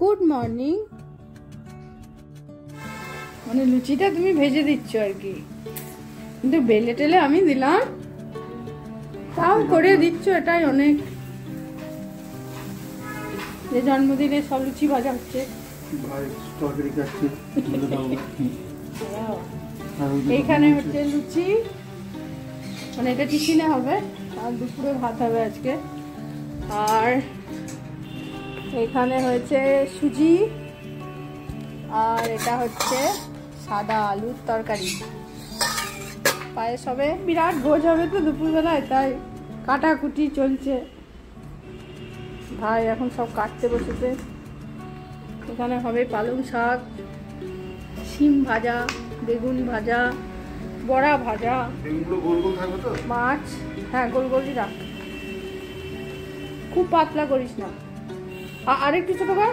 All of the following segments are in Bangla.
Good morning. মানে লুচিটা তুমি ভেজে দিচ্ছ আর কি, কিন্তু বেলে টেলে আমি দিলাম, তাও করে দিচ্ছ, এটাই অনেক। যে জন্মদিনে সব লুচি ভাজা হচ্ছে, এইখানে হচ্ছে লুচি, মানে এটা টিফিনে হবে, আর দুপুরে ভাত হবে আজকে। আর এখানে হয়েছে সুজি, আর এটা হচ্ছে সাদা আলুর তরকারি। পায়েস হবে, বিরাট ভোজ হবে তো দুপুরবেলায়, তাই কাটাকুটি চলছে। ভাই এখন সব কাটতে বসেছে। এখানে হবে পালং শাক, শিম ভাজা, বেগুন ভাজা, বড়া ভাজা, মাছ। হ্যাঁ, গোল গোলই রাখ, খুব পাতলা করিস না, আরেকটু ছোট কর।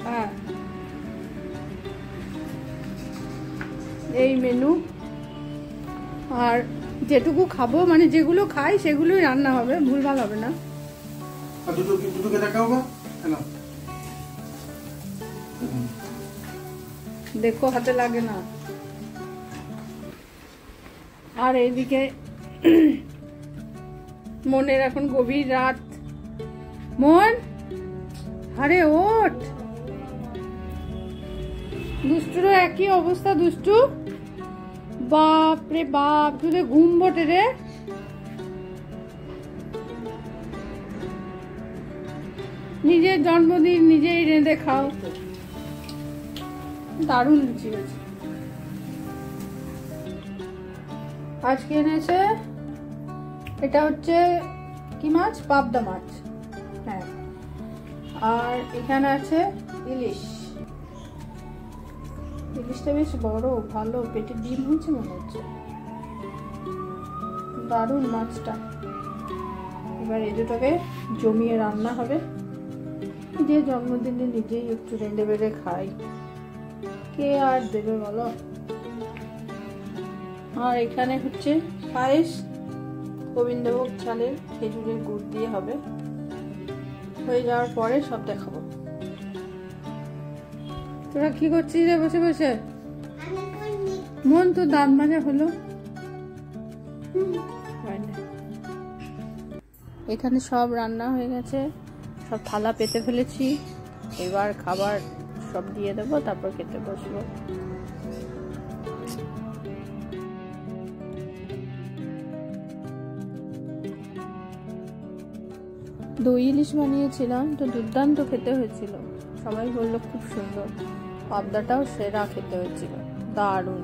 হ্যাঁ, এই মেনু। আর যেটুকু খাবো, মানে যেগুলো খাই সেগুলোই রান্না হবে, ভুলভাল হবে না। দেখো হাতে লাগে না। আর এইদিকে মনের এখন গভীর রাত। মন, আরে ওঠ, দুষ্টুরও একই অবস্থা। দুষ্টু, বাপ রে বাপ, তুই ঘুম বটে রে। নিজের জন্মদিন নিজেই রেঁধে খাও। দারুণ লুচি হয়েছে আজকে। এনেছে, এটা হচ্ছে কি মাছ? পাবদা মাছ। হ্যাঁ, আর এখানে আছে ইলিশ। ইলিশটা বেশ বড়, ভালো পেটে ডিম হচ্ছে মনে হচ্ছে। দারুণ মাছটা। এবার এই দুটোকে জমিয়ে রান্না হবে। যে জন্মদিনে নিজেই একটু রেঁধে বেড়ে খাই, কে আর দেবে বলো। আর এখানে হচ্ছে পায়েস, গোবিন্দভোগ চালের খেজুরের গুড় দিয়ে হবে। হয়ে যাওয়ার পরে সব দেখাবো। তোরা কি করছিস রে বসে বসে? মন, তো দাঁত মাজা হলো? এখানে সব রান্না হয়ে গেছে, সব থালা পেতে ফেলেছি। এবার খাবার সব দিয়ে দেবো, তারপর খেতে বসবো। দই ইলিশ বানিয়েছিলাম, তো দুর্দান্ত খেতে হয়েছিল। সবাই বললো খুব সুন্দর। পাবদাটাও সেরা খেতে হয়েছিল, দারুণ।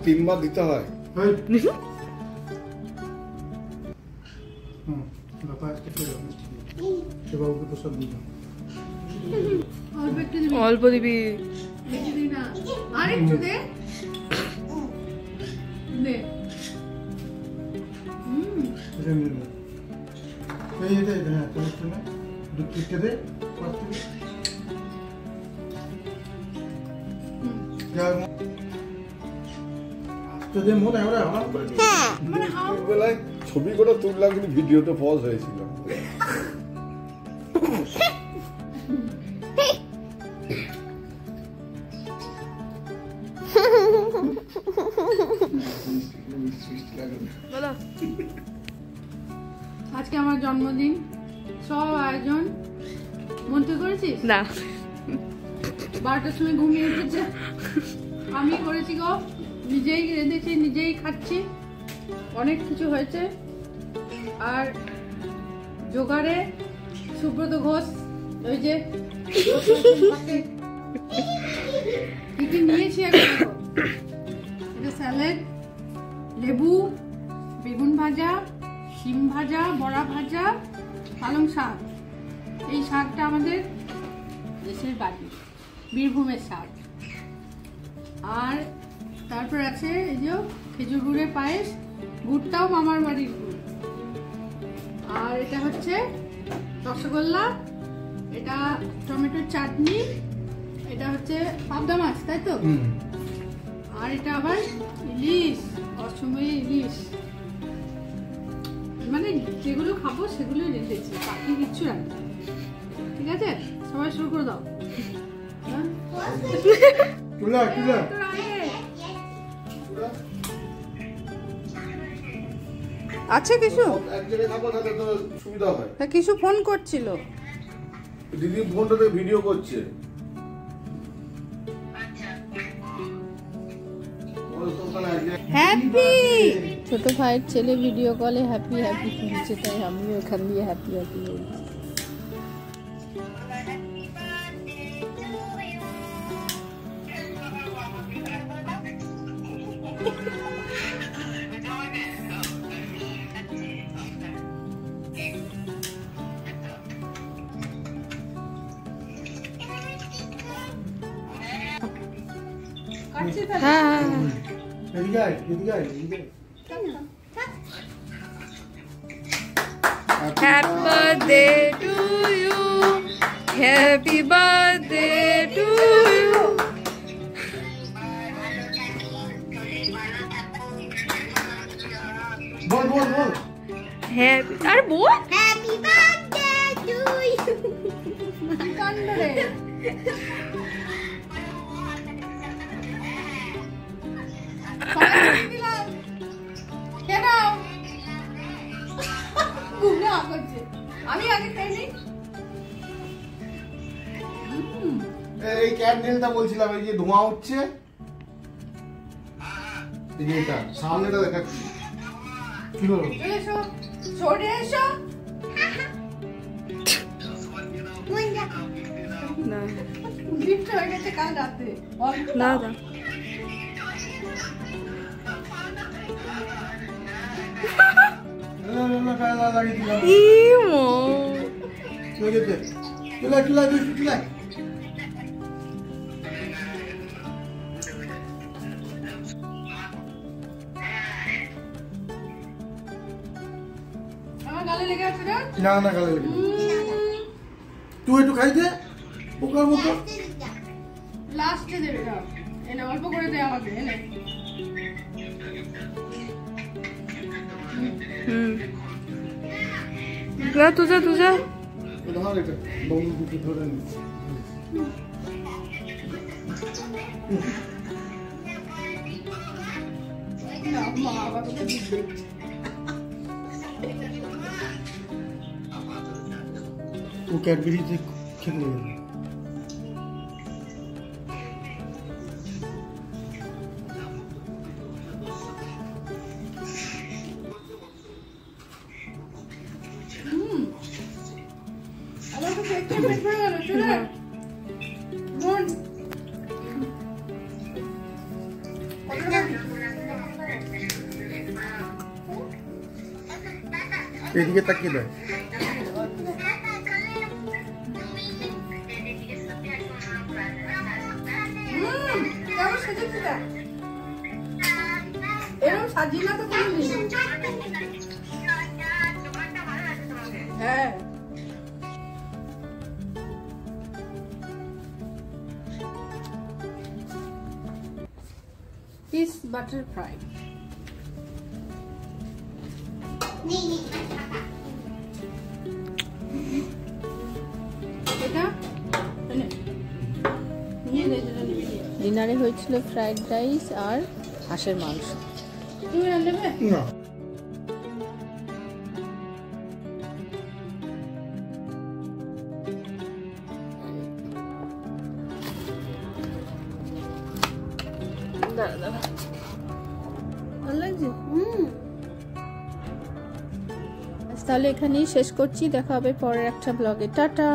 তিনবার দিতে হয়। অল্প দিবি, আরেকটু দে। ছবি করে তুললাম, কিন্তু ভিডিওটা পজ হয়েছিল। আজকে আমার জন্মদিন, সব আয়োজন। মন তুই করেছিস? না, 12টার সময় ঘুমিয়ে উঠেছে, আমি করেছি গো। নিজেই রেঁধেছি, নিজেই খাচ্ছি। অনেক কিছু হয়েছে। আর জোগাড়ে সুব্রত ঘোষ, ওই যে কি কি নিয়েছি এখন। এটা স্যালাড, লেবু, বেগুন ভাজা, শিম ভাজা, বড়া ভাজা, পালং শাক। এই শাকটা আমাদের দেশের বাড়ি, বীরভূমের শাক। আর তারপর আছে এই যে খেজুর গুড়ের পায়েস, গুড়টাও মামার বাড়ির গুড়। আর এটা হচ্ছে রসগোল্লা, এটা টমেটোর চাটনি, এটা হচ্ছে পাবদা মাছ, তাই তো? আর এটা আবার ইলিশ, অসময়ে ইলিশ, মানে যেগুলো খাবো সেগুলোই রেখেছি, বাকি কিচ্ছু রাখি। ঠিক আছে, সবাই শুরু করে দাও। আচ্ছা কিছু সুবিধা হয়। কিছু ফোন করছিল, দিদি ফোনটাতে ভিডিও করছে। হ্যাপি ছোট ভাইয়ের ছেলে ভিডিও কলে হ্যাপি হ্যাপি বলছে, তাই আমিও এখান দিয়ে হ্যাপি হ্যাপি বলছি। হ্যাঁ Happy birthday to you, happy birthday to you. Ball ball ball. Happy, R ball Happy birthday to you. কান্ড রে। আমি আগে খাই নি। এই ক্যান্ডেলটা বলছিলাম, এই যে ধোঁয়া উঠছে, এই যে এটা সামনেটা দেখাচ্ছি। কি হলো? এসো, সরে এসো। না গিফট হয়ে গেছে কাল রাতে। না না ইমো আমার গালে লেগে আছে না? না না গালে লেগে। তুই একটু খাই দে পোকার মতো। লাস্টে দেবে না, এনে অল্প করে দে আমাকে, এনে। तुझा तुझा वो कैडबरी से खेल रहे हैं। এদিকে তাকিয়ে দেয়। এরকম সাজিয়ে না তো কোনোদিন। হ্যাঁ পিস বাটার ফ্রাই। ডিনারে হয়েছিল ফ্রাইড রাইস আর হাঁসের মাংস। তুমি রান্নাবে না ভালো লাগছে। তাহলে এখানেই শেষ করছি, দেখা হবে পরের একটা ব্লগে। টাটা।